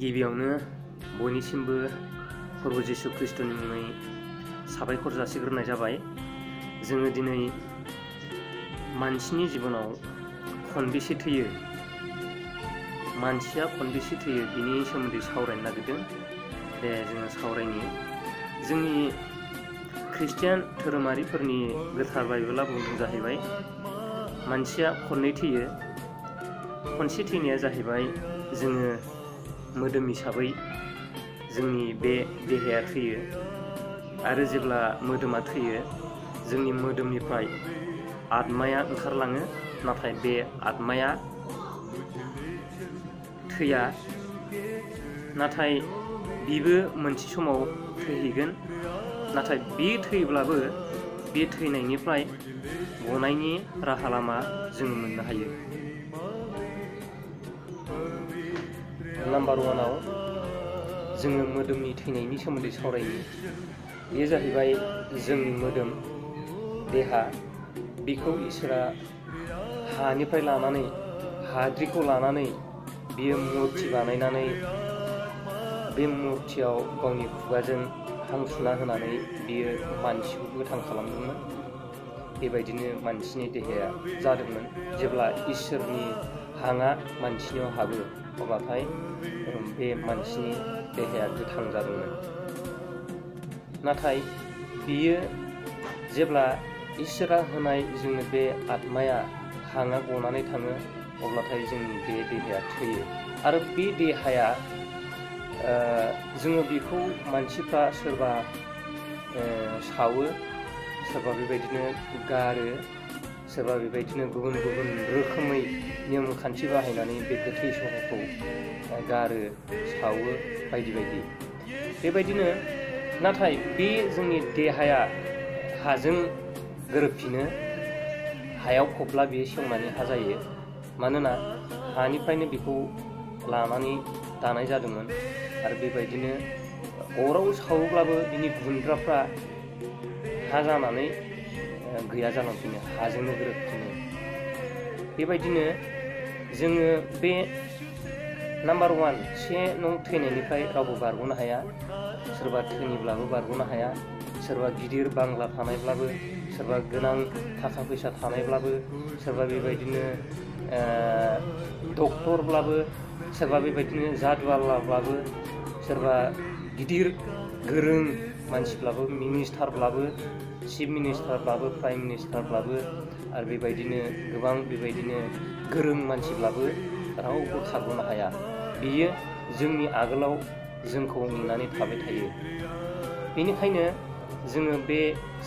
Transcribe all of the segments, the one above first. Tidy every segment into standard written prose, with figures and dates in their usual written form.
गिबियावनो बयनिसिमबो प्रभु जिसु ख्रिस्टनि मुङै साबायखर जासिग्रोनाय जाबाय। जोङो दिनै मानसिनि जिबनाव खनबेसे थैयो, मानसिया खनबेसे थैयो बिनि सोमोन्दै सावरायनो नागिरदों। दे जोङो सावरायनि। जोंनि ख्रिस्टियान धोरोमारिफोरनि गोथार बाइबेला बुंदों जाहैबाय मानसिया खननै थैयो। खनसे थैनाया जाहैबाय जोङो मोदोम हिसाबै जोंनि बे देहाया थैयो, आरो जेब्ला मोदोमा थैयो जोंनि मोदोमनिफ्राय आत्माया ओंखारलाङो, नाथाय बे आत्माया थैया। नाथाय बिबो मोनसे समाव थैहैगोन। नाथाय बे थैब्लाबो बे थैनायनिफ्राय गनायनि राहा लामा जोङो मोननो हायो। नाम्बार 1 आव जोङो मोदोमनि थैनायनि सोमोन्दै सावरायो। बेयो जाहैबाय जोंनि मोदोम देहा। बेखौ इसोरा हानिफ्राय लानानै, हाद्रिखौ लानानै बियो मुर्ति बानायनानै बे मुर्तियाव गावनि खुगाजों हां सुना होनानै बियो मानसिखौ गोथां खालामदोंमोन। बेबायदिनो मानसिनि देहाया जादोंमोन। जेब्ला इसोरनि हाङा मानसिनियाव हाबो अब्लाथाय बे मानसिनि देहाया गोथां जादोंमोन। नाथाय बियो जेब्ला इसोरा होनाय जोंनो बे आत्माया हाङा गनानै थाङो अब्लाथाय जोंनि बे देहाया थैयो। आरो बे देहाया जोङो बेखौ मानसिफ्रा सोरबा सावो, सोरबा बेबायदिनो गारो, सोरबा बेबायदिनो गुबुन गुबुन रोखोमै नियम खान्थि बाहायनानै बे गोथै सहखौ गारो, सावो बायदि बायदि। बेबायदिनो नाथाय बे जोंनि देहाया हाजों गोरोबफिनो। हायाव फबब्ला बेयो सेवनानै हा जायो। मानोना हानिफ्रायनो बेखौ लानानै दानाय जादोंमोन। आरो बेबायदिनो अराव सावोब्लाबो बिनि गुन्द्राफ्रा हा जानानै गैया जालांफिनो, हाजोंनो गोरोबफिनो। बेबायदिनो जोङो बे नाम्बार 1 से नं थैनायनिफ्राय रावबो बारग'नो हाया। सोरबा धोनिब्लाबो बारग'नो हाया, सोरबा गिदिर बांला थानायब्लाबो, सोरबा गोनां थाखा फैसा थानायब्लाबो, सोरबा बेबायदिनो डक्टरब्लाबो, सोरबा बेबायदिनो जादुआलाब्लाबो, सोरबा गिदिर गोरों मानसिब्लाबो, मिनिस्टारब्लाबो, चिफ मिनिस्टारब्लाबो, प्राइम मिनिस्टारब्लाबो, आरो बेबायदिनो गोबां बेबायदिनो गोरों मानसिब्लाबो रावबो खारग'नो हाया। बियो जोंनि आगोलाव जोंखौ नेनानै थाबाय थायो। बेनिखायनो जोङो बे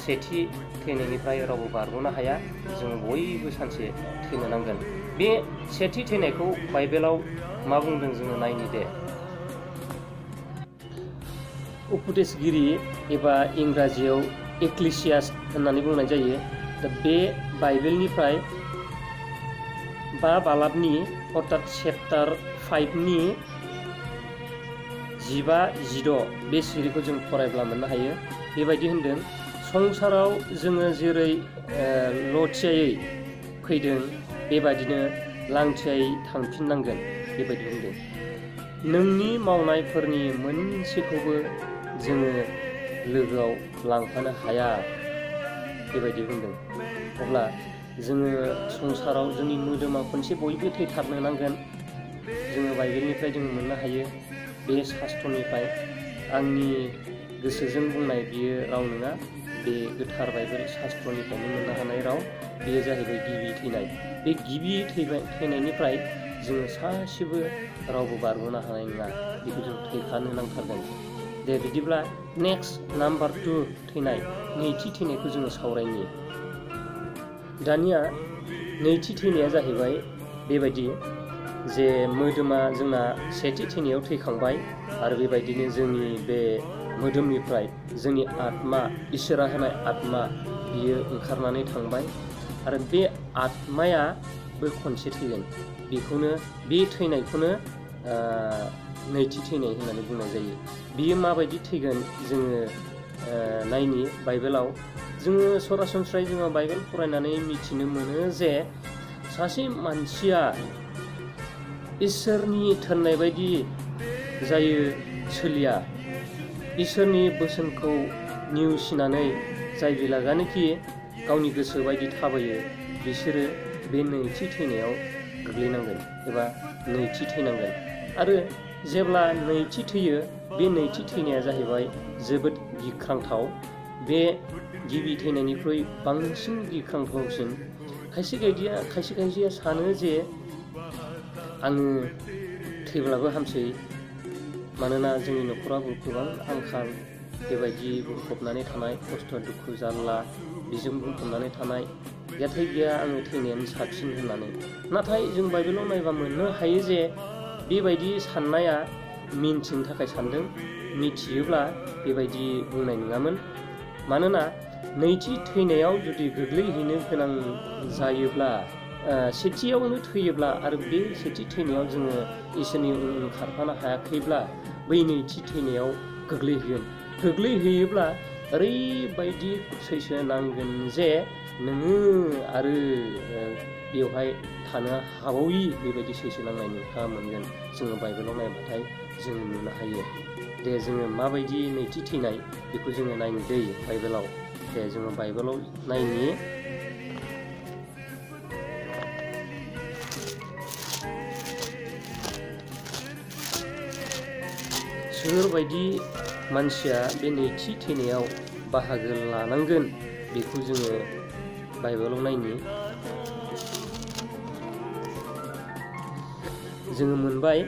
सेथि थैनायनिफ्राय रावबो बारग'नो हाया। जोङो बयबो सानसे थैनो नांगोन। बे सेथि थैनायखौ बाइबेलाव मा बुंदों जोङो नायनि दे। उपदेशगिरि एबा इंराजियाव एक्लेसियास होननानै बुंनाय जायो। दा बे बाइबेलनिफ्राय 5 बालाबनि अर्थात चेप्टार 5नि 15-16 बे सिरिखौ जों फरायब्ला मोननो हायो। बेबायदि होनदों, संसाराव जोङो जेरै लथियायै फैदों बेबायदिनो लांथियायै थांफिननांगोन। बेबायदि बुंदों। नोंनि मावनायफोरनि मोनसेखौबो जोङो लोगोआव लांफानो हाया। बेबायदि बुंदों। अब्ला जोङो संसाराव जोंनि मोदोमा खनसे बयबो थैथारनो नांगोन। जोङो बाइबेलनिफ्राय जों मोननो हायो, बे शास्त्रनिफ्राय। आंनि गोसोजों बुंनाय बियो राव नङा, बे गोथार बाइबेल शास्त्रनिफ्रायनो मोननो हानाय राव। बेयो जाहैबाय गिबि थैनाय। बे गिबि थैनायनिफ्राय जोङो सासेबो रावबो बारग'नो हानाय नङा। बेखौ जों थैखानो नांथारगोन। दे बिदिब्ला नेक्स्ट नाम्बार 2 थैनाय, नैथि थैनायखौ जोङो सावरायनि। दानिया नैथि थैनाया जाहैबाय बेबायदि जे मोदोमा जोंना सेथि थैनायाव थैखांबाय, आरो बेबायदिनो जोंनि बे मोदोमनिफ्राय जोंनि आत्मा, इसोरा होनाय आत्मा, बियो ओंखारनानै थांबाय। आरो बे आत्मायाबो खनसे थैगोन। बेखौनो, बे थैनायखौनो नैथि थैनाय होननानै बुंनाय जायो। बियो माबायदि थैगोन जोङो नायनि बाइबेलाव। जोङो सरासनस्रायै जोङो बाइबेल फरायनानै मिथिनो मोनो जे सासे मानसिया इसोरनि थिननाय बायदि जायो सोलिया, इसोरनि बोसोनखौ नेवसिनानै जाय बेलागानोखि गावनि गोसो बायदि थाबायो, बिसोरो बे नैथि थैनायाव गोग्लैनांगोन एबा नैथि थैनांगोन। आरो जेब्ला नैथि थैयो, बे नैथि थैनाया जाहैबाय जोबोद गिख्रांथाव। बे गिबि थैनायनिख्रुइ बांसिन गिख्रांथावसिन। खायसेया सानो जे आङो थैब्लाबो हामसै, मानोना जोंनि न'खराबो गोबां आंखाल, बेबायदि बुंफबनानै थानाय, खस्थ' दुखु जारला बेजों बुंफबनानै थानाय, गैयाथाय गैया आङो थैनायानो साबसिन होननानै। नाथाय जों बाइबेलाव नायबा मोननो हायो जे बेबायदि साननाया मिन्थिनो थाखाय सानदों, मिथियोब्ला बेबायदि बुंनाय नङामोन। मानोना नैथि थैनायाव जुदि गोग्लैहैनो गोनां जायोब्ला, सेथियावनो थैयोब्ला आरो बे सेथि थैनायाव जोङो इसोरनि उन खारफानो हायाखैब्ला, बै नैथि थैनायाव गोग्लैहैयोब्ला ओरैबायदि सैसो नांगोन जे नोङो आरो बेवहाय थानो हाबावि बेबायदि सैसो नांनाय नोंथाङा मोनगोन। जोङो बाइबेलाव नायबाथाय जोङो नुनो हायो। दे जोङो माबायदि नैथि थैनाय बेखौ जोङो नायनो दै बाइबेलाव। दे जोङो बाइबेलाव नायनि। सोरबायदि मानसिया बे नैथि थैनायाव बाहागो लानांगोन बेखौ जोङो बाइबेलाव नायनि। जोङो मोनबाय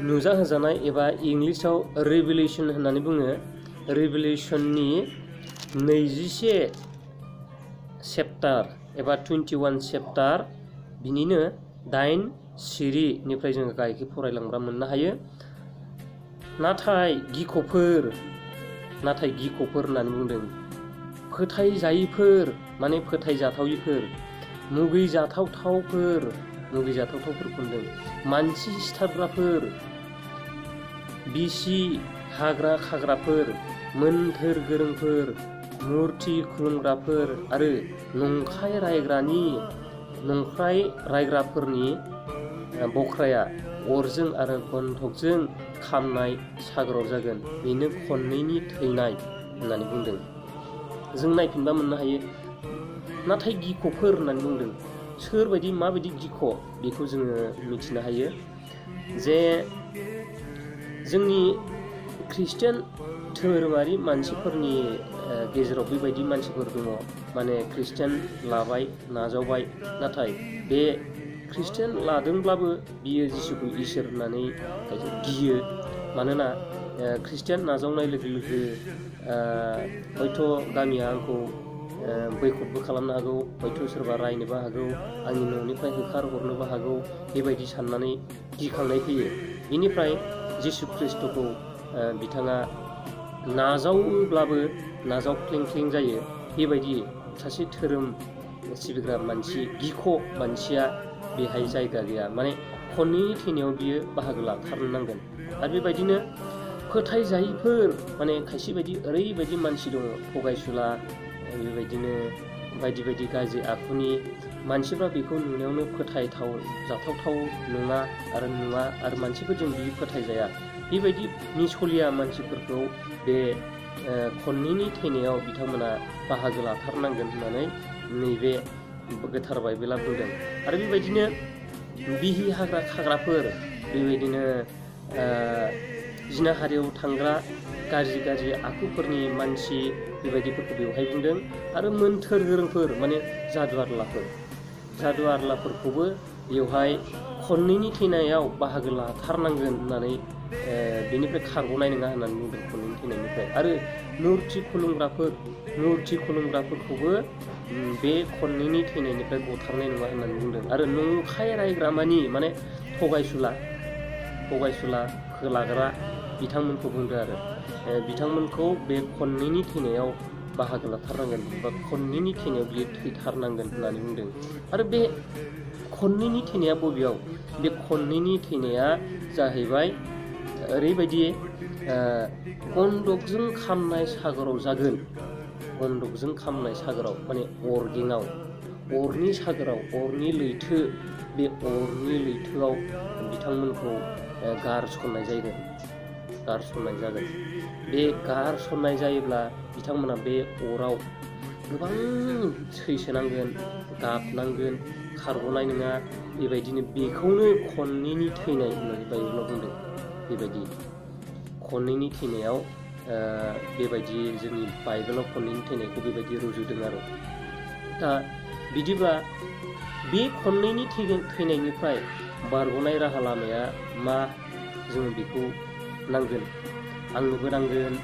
नुजाहोजानाय एबा इंलिसाव रेभेलेसन होननानै बुङो। रेभेलेसननि 21 चेप्टार एबा 21 चेप्टार, बिनिनो 8 सिरिनिफ्राय जोङो गाहायखै फरायलांब्ला मोननो हायो। नाथाय गिख'फोर होननानै बुंदों। फोथायजायिफोर माने फोथायजाथाविफोर, मुगैजाथावफोर होनदों। मानसि सिथारग्राफोर, बिसि हाग्रा खाग्राफोर, मोन्थोर गोरोंफोर, मुर्ति खुलुमग्राफोर आरो नंखाय रायग्राफोरनि बख्राया अरजों आरो गन्धकजों खामनाय सागराव जागोन। बेनो खननैनि थैनाय होननानै बुंदों। जों नायफिनबा मोननो हायो। नाथाय गिख'फोर होननानै बुंदों। सोरबायदि माबायदि गिख' बेखौ जोङो मिथिनो हायो जे जोंनि खृष्टियान धोरोमारि मानसिफोरनि गेजेराव बेबायदि मानसिफोर दङ, माने खृष्टियान लाबाय, नाजावबाय, नाथाय बे खृष्टियान लादोंब्लाबो बियो जिसुखौ इसोर होननानै गियो। मानोना खृष्टियान नाजावनाय लोगो लोगो हयथ' गामिया आंखौ बैकटबो खालामनो हागौ, हयथ' सोरबा रायनोबो हागौ, आंनि न'निफ्राय होखारहरनोबो हागौ, बेबायदि साननानै गिखांनाय फैयो। बेनिफ्राय जिसु खृष्टखौ बिथाङा नाजावोब्लाबो नाजावख्लें जायो। बेबायदि सासे धोरोम सिबिग्रा मानसि, गिख' मानसिया बेहाय जायगा गैया। माने खननैनि थैनायाव बियो बाहागो लाथारनो नांगोन। आरो बेबायदिनो फोथायजायिफोर, माने खायसे बायदि ओरैबायदि मानसि दङ, थगायसुला, बेबायदिनो बायदि गाज्रि आखुनि मानसिफ्रा बेखौ नुनायावनो जाथावथाव नङा आरो मानसिफोरजों बियो फोथायजाया। बेबायदि निसलिया मानसिफोरखौ बे खननैनि थैनायाव बिथांमोना बाहागो लाथारनांगोन होननानै नैबे गोथार बाइबेला बुंदों। आरो बेबायदिनो बिहि हाग्रा खाग्राफोर, बेबायदिनो जिनाहारियाव थांग्रा गाज्रि आखुफोरनि मानसि, बेबायदिफोरखौ बेवहाय बुंदों। आरो मोन्थोर गोरोंफोर माने जादु आरलाफोरखौबो बेवहाय खननैनि थैनायाव बाहागो लाथारनांगोन होननानै बेनिफ्राय खारग'नाय नङा होननानै बुंदों, खननैनि थैनायनिफ्राय। आरो मुर्ति खुलुमग्राफोरखौबो बे खननैनि थैनायनिफ्राय गथारनाय नङा होननानै बुंदों। आरो नंखाय रायग्रामानि माने थगायसुला फोलाग्रा बिथांमोनखौ बुंदों। आरो बिथांमोनखौ बे खननैनि थैनायाव बाहागो लाथारनांगोन बा खननैनि थैनायाव बियो थैथारनांगोन होननानै बुंदों। आरो बे खननैनि थैनाया बबेयाव? बे खननैनि थैनाया जाहैबाय ओरैबायदि गन्धकजों खामनाय सागराव जागोन। गन्धकजों खामनाय सागराव माने अरगेङाव, अरनि सागराव, अरनि लैथो, बे अरनि लैथोआव बिथांमोनखौ गारसननाय जागोन। गारसननाय जागोन। बे गारसननाय जायोब्ला बिथांमोना बे अराव गोबां सैसोनांगोन, गाबनांगोन, खारग'नाय नङा। बेबायदिनो बेखौनो खननैनि थैनाय होननानै बाइबेलाव बुंदों। बेबायदि खननैनि थैनायाव बेबायदि जोंनि बाइबेलाव खननैनि थैनायखौ बेबायदि रुजुदों आरो। दा बिदिब्ला बे खननैनि थैनायनिफ्राय बारग'नाय राहा लामाया मा? जोङो बेखौ नांगोन, आंनोबो नांगोन,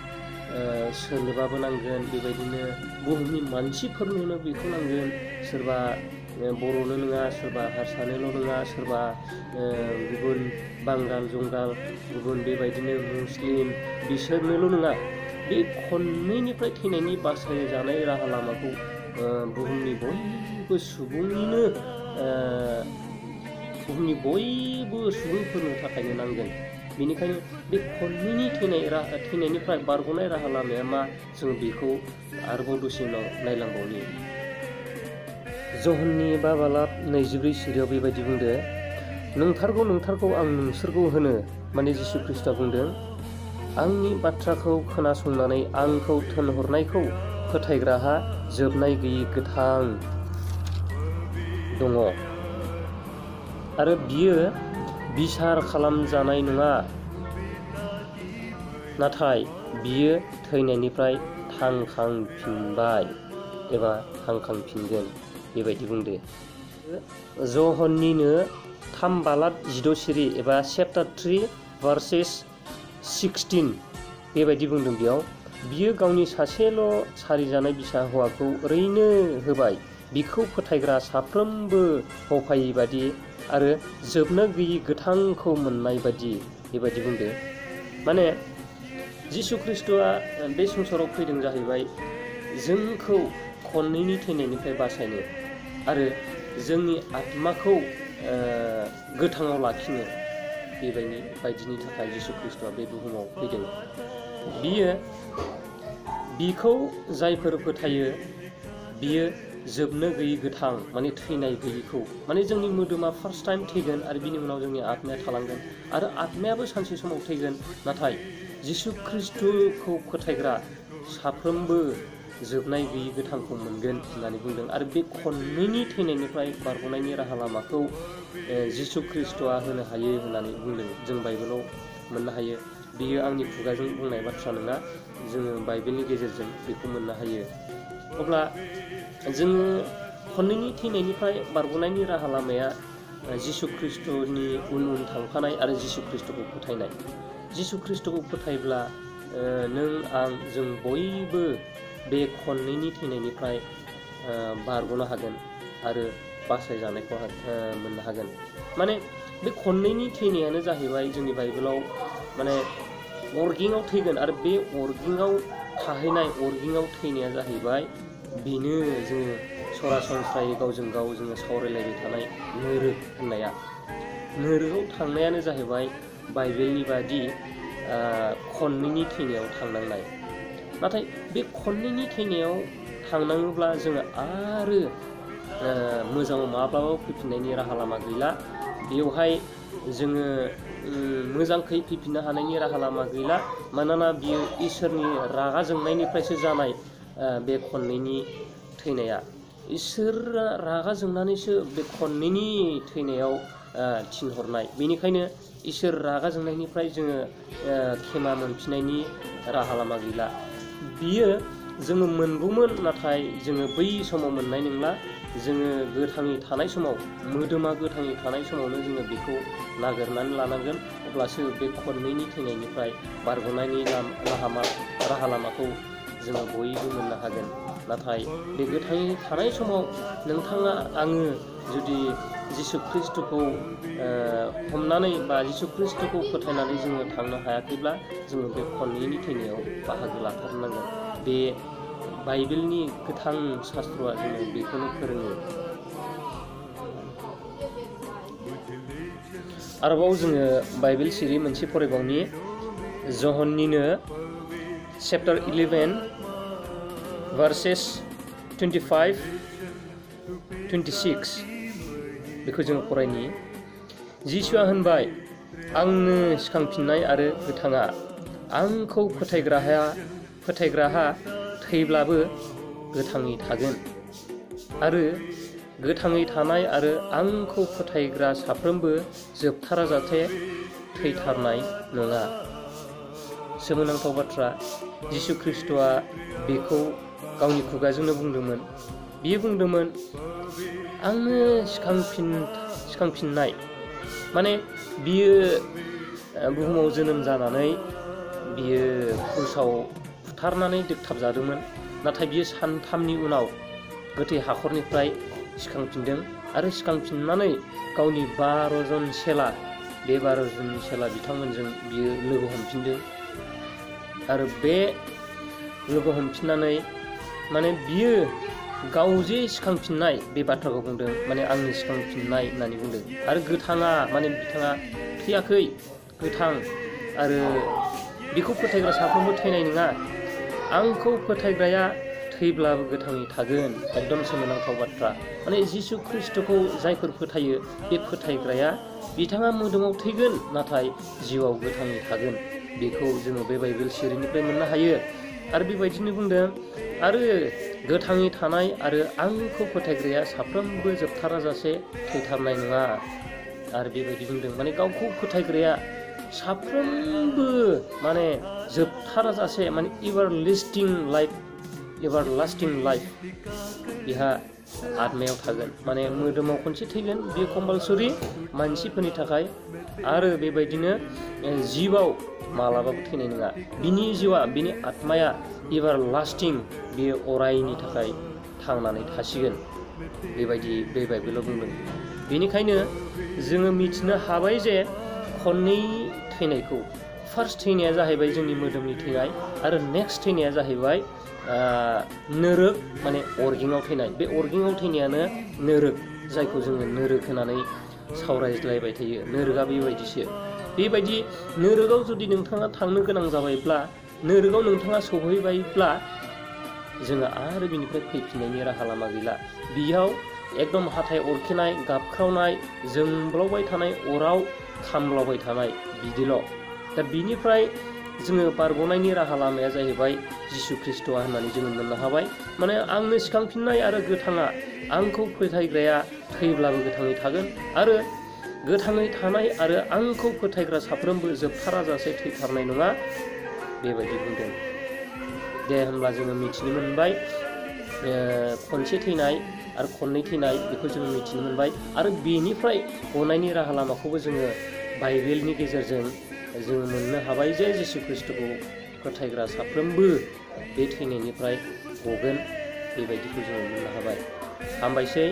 सोरनोबाबो नांगोन, बेबायदिनो बुहुमनि मानसिफोरनोनो बेखौ नांगोन। सोरबा बर'नो नङा, सोरबा हारसानोल' नङा, सोरबा गुबुन बांगाल जंगाल, गुबुन बेबायदिनो मुस्लिम, बिसोरनोल' नङा। बे खननैनिफ्राय थैनायनि बासायजानाय राहा लामाखौ बुहुमनि बयबो सुबुंफोरनो थाखायनो नांगोन। बेनिखायनो बे खननैनि थैनायनिफ्राय बारग'नाय राहा लामाया मा? जों बेखौ आरोबाव दसे उनाव नायलांबावनि। जहन्नि 5:24 बेबायदि बुंदो, नंथारगौ नंथारगौ आं नोंसोरखौ होनो, माने जिसु ख्रिस्टआ बुंदों, आंनि बाथ्राखौ खोनासंनानै आंखौ थिनहरनायखौ फोथायग्राहा जोबनाय गैयि गोथां दङ आरो बियो बिसार खालामजानाय नङा, नाथाय बियो थैनायनिफ्राय थांखांफिनबाय एबा थांखांफिनगोन। बेबायदि बुंदो। जहन्निनो 3:16 एबा चेप्टार 3:16 बेबायदि बुंदों बेयाव, बियो गावनि सासेल' सारिजानाय बिसा हौवाखौ ओरैनो होबाय, बिखौ फोथायग्रा साफ्रोमबो हफायै बादि आरो जोबनो गैयि गोथांखौ मोननाय बादि। बेबायदि बुंदो। माने जिसु ख्रिस्ट'आ बे संसाराव फैदों जाहैबाय जोंखौ खननैनि थैनायनिफ्राय बासायनो आरो जोंनि आत्माखौ गोथाङाव लाखिनो। बेबायदिनि थाखाय जिसु ख्रिस्ट'आ बे बुहुमाव फैदों। बिखौ जायफोर फोथायो बियो जोबनो गैयि गोथां, माने थैनाय गैयिखौ, माने जोंनि मोदोमा फार्स्ट टाइम थैगोन आरो बिनि उनाव जोंनि आत्माया थालांगोन आरो आत्मायाबो सानसे समाव थैगोन। नाथाय जिसु ख्रिस्ट'खौ फोथायग्रा साफ्रोमबो जोबनाय गैयि गोथांखौ मोनगोन होननानै बुंदों। आरो बे खननैनि थैनायनिफ्राय बारग'नायनि राहा लामाखौ जिसु ख्रिस्ट'आ होनो हायो होननानै बुंदों। जों बाइबेलाव मोननो हायो। बियो आंनि खुगाजों बुंनाय बाथ्रा नङा, जोङो बाइबेलनि गेजेरजों बेखौ मोननो हायो। अब्ला जोङो खननैनि थैनायनिफ्राय बारग'नायनि राहा लामाया जिसु ख्रिस्ट'नि उन उन थांफानाय आरो जिसु ख्रिस्ट'खौ फोथायनाय। जिसु ख्रिस्ट'खौ फोथायब्ला नों आं जों बयबो बे खननैनि थैनायनिफ्राय बारग'नो हागोन आरो बासायजानायखौ मोननो हागोन। माने बे खननैनि थैनायानो जाहैबाय जोंनि बाइबेलाव माने अरगेंआव थैगोन आरो बे अरगेंआव थाहैनाय, अरगेंआव थैनाया जाहैबाय बेनो जोङो सरासनस्रायै गावजों गाव जोङो सावरायलायबाय थानाय नोरोग होननाया। नोरोगाव थांनायानो जाहैबाय बाइबेलनि बादि खननैनि थैनायाव थांनांनाय। नाथाय बे खननैनि थैनायाव थांनाङोब्ला जोङो आरो मोजाङाव माब्लाबाबो फैफिननायनि राहा लामा गैला। बेवहाय जोङो मोजांखै फैफिननो हानायनि राहा लामा गैला। मानोना बियो इसोरनि रागा जोंनायनिफ्रायसो जानाय बे खननैनि थैनाया। इसोरा रागा जोंनानैसो बे खननैनि थैनायाव थिनहरनाय। बेनिखायनो इसोर रागा जोंनायनिफ्राय जोङो खेमा मोनफिननायनि राहा लामा गैला। बियो जोङो मोनगौमोन, नाथाय जोङो बै समाव मोननाय नंला। जोङो गोथाङै थानाय समाव, मोदोमा गोथाङै थानाय समावनो जोङो बेखौ नागिरनानै लानांगोन। अब्लासो बे खननैनि थैनायनिफ्राय बारग'नायनि राहा लामाखौ जोङो बयबो मोननो हागोन। नाथाय बे गोथाङै थानाय समाव नोंथाङा आङो जुदि जिसु ख्रिस्ट'खौ हमनानै बा जिसु ख्रिस्ट'खौ फोथायनानै जोङो थांनो हायाखैब्ला जोङो बे खननैनि थैनायाव बाहागो लाथारनांगोन। बे बाइबेलनि गोथां शास्त्रआ जोङो बेखौनो फोरोङो। आरोबाव जोङो बाइबेल सिरि मोनसे फरायबावनि, जहन्निनो चेप्टार 11:25-26 बेखौ जोङो फरायनि। जिसुआ होनबाय, आंनो सिखांफिननाय आरो गोथाङा आंखौ फोथायग्राहा थैब्लाबो गोथाङै थागोन आरो गोथाङै थानाय आरो आंखौ फोथायग्रा साफ्रोमबो जोबथाराजासे थैथारनाय नङा। सोमोनांथाव बाथ्रा, जिसु ख्रिस्ट'आ बेखौ गावनि खुगाजोंनो बुंदोंमोन। बियो बुंदोंमोन, आंनो सिखांफिननाय, माने बियो बुहुमाव जोनोम जानानै बियो क्रुसाव बुथारनानै दोगथाबजादोंमोन, नाथाय बियो सानथामनि उनाव गोथै हाखरनिफ्राय सिखांफिनदों आरो सिखांफिननानै गावनि 12 जन चेला, बे 12 जन चेला बिथांमोनजों बियो लोगो हमफिनदों आरो बे लोगो हमफिननानै माने बियो गाव जे सिखांफिननाय बे बाथ्राखौ बुंदों, माने आंनि सिखांफिननाय होननानै बुंदों आरो गोथाङा, माने बिथाङा थैयाखै, गोथां आरो बेखौ फोथायग्रा साफ्रोमबो थैनाय नङा। आंखौ फोथायग्राया थैब्लाबो गोथाङै थागोन। एकदम सोमोनांथाव बाथ्रा, माने जिसु ख्रिस्ट'खौ जायफोर फोथायो बे फोथायग्राया बिथाङा मोदोमाव थैगोन नाथाय जिउआव गोथाङै थागोन। बेखौ जोङो बे बाइबेल सिरिनिफ्राय मोननो हायो। आरो बेबायदिनो बुंदों, आरो गोथाङै थानाय आरो आंखौ फोथायग्राया साफ्रोमबो जोबथाराजासे थैथारनाय नङा। आरो बेबायदि बुंदों, माने गावखौ फोथायग्राया साफ्रोमबो माने जोबथाराजासे, माने एभारलास्टिं लाइफ बेहा आत्मायाव थागोन। माने मोदोमाव खनसे थैगोन, बेयो कम्पालसरि मानसिफोरनि थाखाय, आरो बेबायदिनो जिउआव मालाबाबो थैनाय नङा। बिनि जिउआ, बिनि आत्माया एभारलास्टिं, बेयो अरायनि थाखाय थांनानै थासिगोन। बेबायदि बे बाइबेलाव बुंदों। बेनिखायनो जोङो मिथिनो हाबाय जे खननै थैनायखौ, फार्स्ट थैनाया जाहैबाय जोंनि मोदोमनि थैनाय आरो नेक्स्ट थैनाया जाहैबाय नोरोग, माने अरगेङाव थैनाय। बे अरगेङाव थैनायानो नोरोग, जायखौ जोङो नोरोग होनानै सावरायज्लायबाय थायो। नोरोगा बेबायदिसो। बेबायदि नोरोगाव जुदि नोंथाङा थांनो गोनां जाबायब्ला, नोरोगाव नोंथाङा सौहैबायब्ला, जोङो आरो बिनिफ्राय फैफिननायनि राहा लामा गैला। बियाव एकदम हाथाय अरखेनाय, गाबख्रावनाय, जोंब्लावबाय थानाय, अराव खामब्लावबाय थानाय, बिदिल'। दा बिनिफ्राय जोङो बारग'नायनि राहा लामाया जाहैबाय जिसु ख्रिस्ट'आ होननानै जोङो मोननो हाबाय। माने आंनो सिखांफिननाय आरो गोथाङा, आंखौ फोथायग्राया थैब्लाबो गोथाङै थागोन आरो गोथाङै थानाय आरो आंखौ फोथायग्रा साफ्रोमबो जोबथाराजासे थैथारनाय नङा, बेबायदि बुंदों। दे होमब्ला जोङो मिथिनो मोनबाय खनसे थैनाय आरो खननै थैनाय, बेखौ जोङो मिथिनो मोनबाय। आरो बेनिफ्राय गनायनि राहा लामाखौबो जोङो बाइबेलनि गेजेरजों जोङो मोननो हाबाय जे जिसु ख्रिस्ट'खौ फोथायग्रा साफ्रोमबो बे थैनायनिफ्राय गगोन, बेबायदिखौ जोङो मोननो हाबाय। हामबायसै।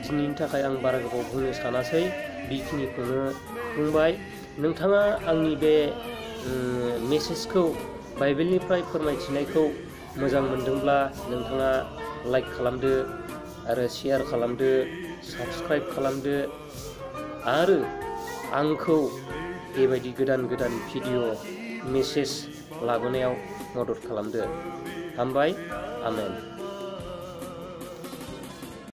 दिनैनि थाखाय आं बारा गोबाव बुंनो सानासै, बेखिनिखौनो बुंबाय। नोंथाङा आंनि बे मेसेजखौ, बाइबेलनिफ्राय फोरमायथिनायखौ मोजां मोनदोंब्ला नोंथाङा लाइक खालामदो आरो शेयार खालामदो, साबस्क्राइब खालामदो आरो आंखौ बेबायदि गोदान गोदान भिडिअ' मेसेज लाबोनायाव मदद खालामदो। हामबाय। आमेन।